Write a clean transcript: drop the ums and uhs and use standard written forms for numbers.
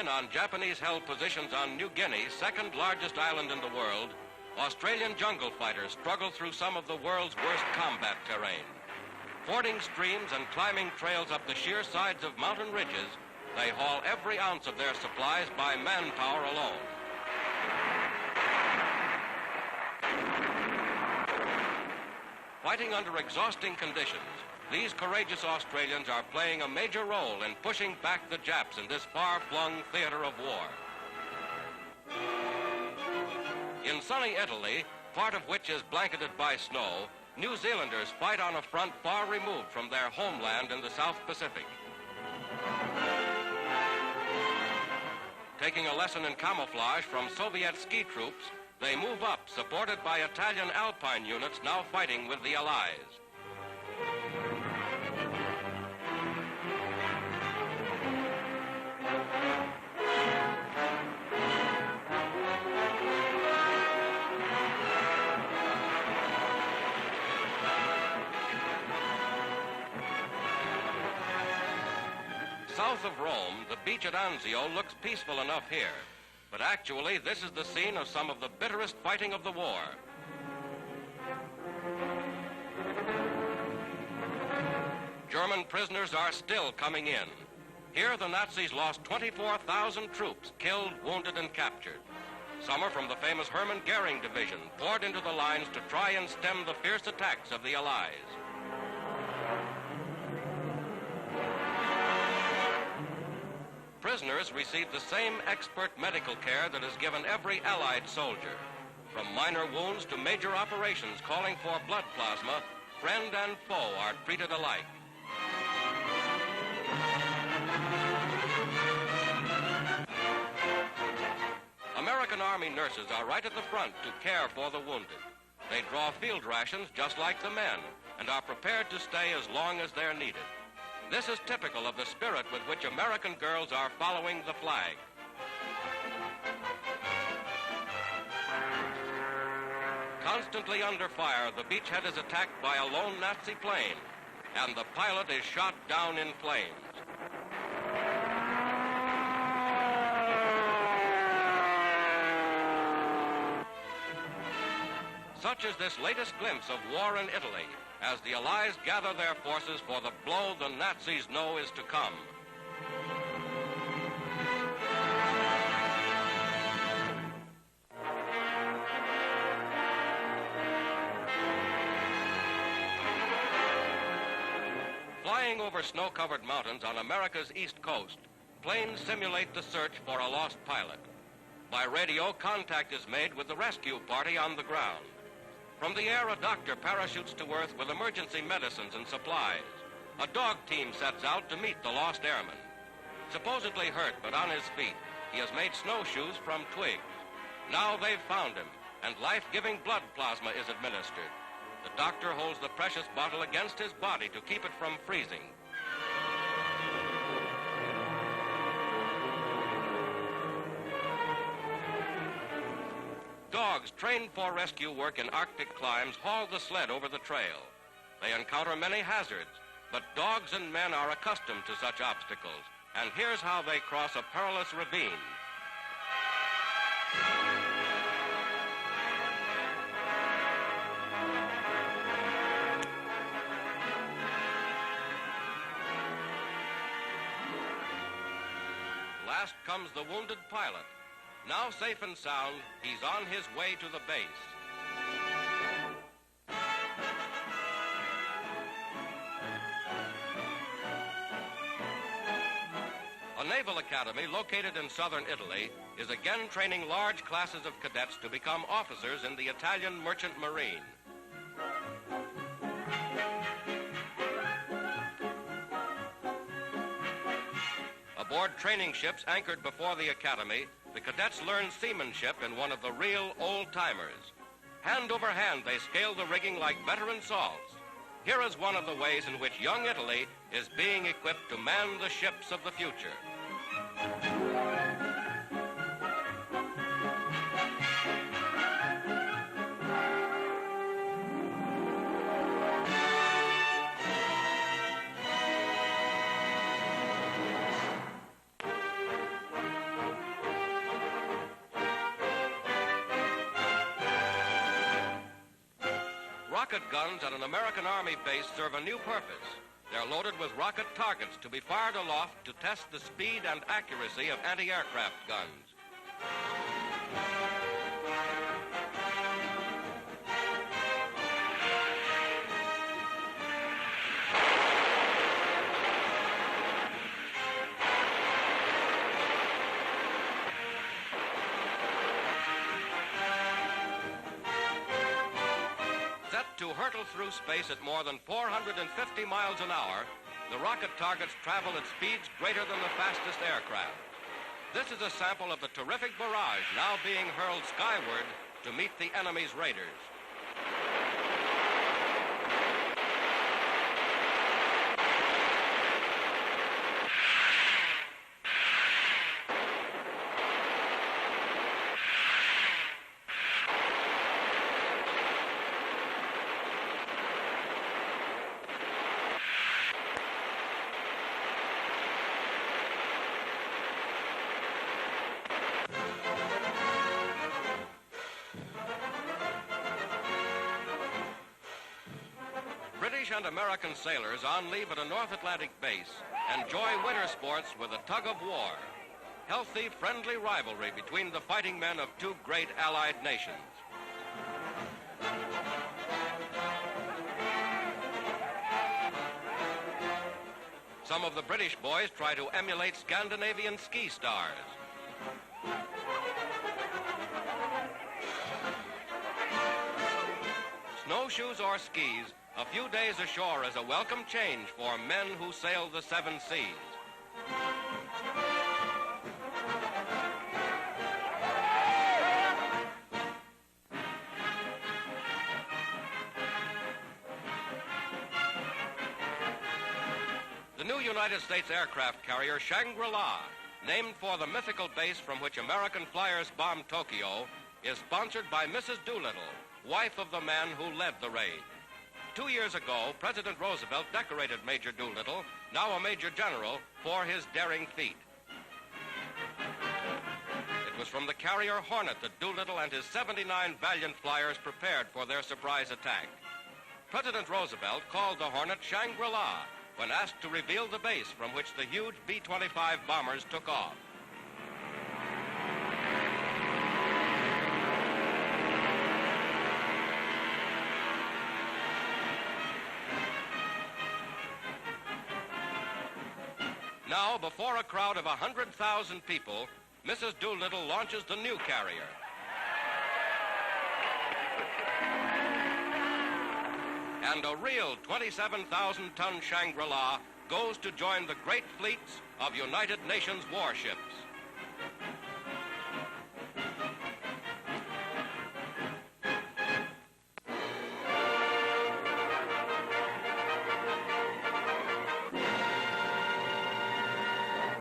in on Japanese-held positions on New Guinea, second largest island in the world, Australian jungle fighters struggle through some of the world's worst combat terrain. Fording streams and climbing trails up the sheer sides of mountain ridges, they haul every ounce of their supplies by manpower alone. Fighting under exhausting conditions, these courageous Australians are playing a major role in pushing back the Japs in this far-flung theater of war. In sunny Italy, part of which is blanketed by snow, New Zealanders fight on a front far removed from their homeland in the South Pacific. Taking a lesson in camouflage from Soviet ski troops, they move up, supported by Italian Alpine units now fighting with the Allies. South of Rome, the beach at Anzio looks peaceful enough here, but actually this is the scene of some of the bitterest fighting of the war. German prisoners are still coming in. Here the Nazis lost 24,000 troops, killed, wounded, and captured. Some are from the famous Hermann Goering division, poured into the lines to try and stem the fierce attacks of the Allies. Prisoners receive the same expert medical care that is given every Allied soldier. From minor wounds to major operations calling for blood plasma, friend and foe are treated alike. American Army nurses are right at the front to care for the wounded. They draw field rations just like the men and are prepared to stay as long as they're needed. This is typical of the spirit with which American girls are following the flag. Constantly under fire, the Beachhead is attacked by a lone Nazi plane, and the pilot is shot down in flames. Such is this latest glimpse of war in Italy, as the Allies gather their forces for the blow the Nazis know is to come. Flying over snow-covered mountains on America's east coast, planes simulate the search for a lost pilot. By radio, contact is made with the rescue party on the ground. From the air, a doctor parachutes to Earth with emergency medicines and supplies. A dog team sets out to meet the lost airman. Supposedly hurt but on his feet, he has made snowshoes from twigs. Now they've found him, and life-giving blood plasma is administered. The doctor holds the precious bottle against his body to keep it from freezing. Dogs trained for rescue work in Arctic climes haul the sled over the trail. They encounter many hazards, but dogs and men are accustomed to such obstacles. And here's how they cross a perilous ravine. Last comes the wounded pilot. Now safe and sound, he's on his way to the base. A naval academy located in southern Italy is again training large classes of cadets to become officers in the Italian merchant marine. Aboard training ships anchored before the academy, the cadets learn seamanship in one of the real old-timers. Hand over hand, they scale the rigging like veteran salts. Here is one of the ways in which young Italy is being equipped to man the ships of the future. rocket guns at an American Army base serve a new purpose. They're loaded with rocket targets to be fired aloft to test the speed and accuracy of anti-aircraft guns. To hurtle through space at more than 450 miles an hour, the rocket targets travel at speeds greater than the fastest aircraft. This is a sample of the terrific barrage now being hurled skyward to meet the enemy's raiders. British and American sailors on leave at a North Atlantic base enjoy winter sports with a tug of war. Healthy, friendly rivalry between the fighting men of two great allied nations. Some of the British boys try to emulate Scandinavian ski stars. Snowshoes or skis, a few days ashore is a welcome change for men who sail the seven seas. The new United States aircraft carrier Shangri-La, named for the mythical base from which American flyers bombed Tokyo, is sponsored by Mrs. Doolittle, wife of the man who led the raid. 2 years ago, President Roosevelt decorated Major Doolittle, now a Major General, for his daring feat. It was from the carrier Hornet that Doolittle and his 79 valiant flyers prepared for their surprise attack. President Roosevelt called the Hornet Shangri-La when asked to reveal the base from which the huge B-25 bombers took off. Now, before a crowd of 100,000 people, Mrs. Doolittle launches the new carrier. And a real 27,000-ton Shangri-La goes to join the great fleets of United Nations warships.